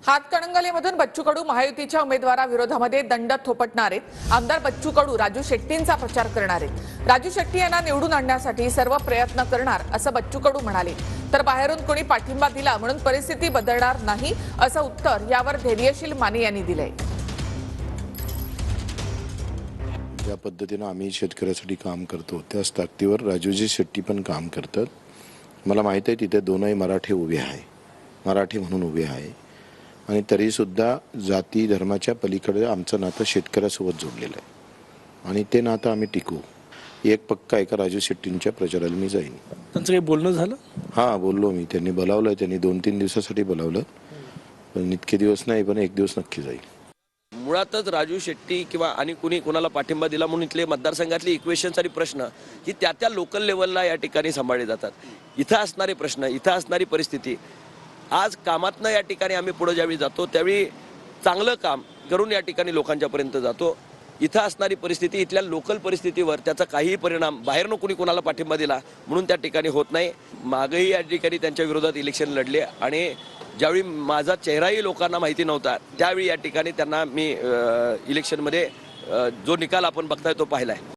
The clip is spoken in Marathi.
हातकणंगलेमधून बच्चू कडू महायुतीच्या उमेदवाराविरोधामध्ये दंड थोपटणार आहेत। आमदार बच्चू कडू राजू शेट्टींचा प्रचार करणार आहेत। राजू शेट्टी यांना निवडून आणण्यासाठी सर्व प्रयत्न करणार असं बच्चू कडू म्हणाले। तर बाहेरून कोणी पाठिंबा दिला म्हणून परिस्थिती बदलणार नाही असं उत्तर यावर धैर्यशील माने यांनी दिलंय। ज्या पद्धतीने आम्ही शेतकऱ्यासाठी काम करतो त्याच ताकदीवर राजूजी शेट्टी पण काम करतात। मला माहित आहे तिथे दोनही मराठी उभे आहे, मराठी म्हणून उभे आहे आणि तरी सुद्धा जाती धर्माच्या पलीकडे आमचं नातं शेतकऱ्यासोबत जोडलेलं आहे आणि ते नातं आम्ही टिकवू। एक पक्का एका राजू शेट्टींच्या प्रचाराला मी जाईन। त्यांचं काही बोलणं झालं? हां, बोललो मी। त्यांनी बोलावलं, त्यांनी 2-3 दिवसासाठी बोलावलं, पण इतके दिवस नाही, पण एक दिवस नक्की जाईल। मुळातच राजू शेट्टी किंवा आणि कुणी कोणाला पाठिंबा दिला म्हणून इथले मतदारसंघातले इक्वेशन्स आणि प्रश्न ही त्या लोकल लेवलला या ठिकाणी सांभाळले जातात। इथं असणारे प्रश्न, इथं असणारी परिस्थिती, आज कामातनं या ठिकाणी आम्ही पुढे ज्यावेळी जातो त्यावेळी चांगलं काम करून या ठिकाणी लोकांच्यापर्यंत जातो। इथं असणारी परिस्थिती, इथल्या लोकल परिस्थितीवर त्याचा काहीही परिणाम बाहेरनं कुणी कोणाला पाठिंबा दिला म्हणून त्या ठिकाणी होत नाही। मागेही या ठिकाणी त्यांच्या विरोधात इलेक्शन लढले आणि ज्यावेळी माझा चेहराही लोकांना माहिती नव्हता त्यावेळी या ठिकाणी त्यांना मी इलेक्शनमध्ये जो निकाल आपण बघताय तो पाहिलाय।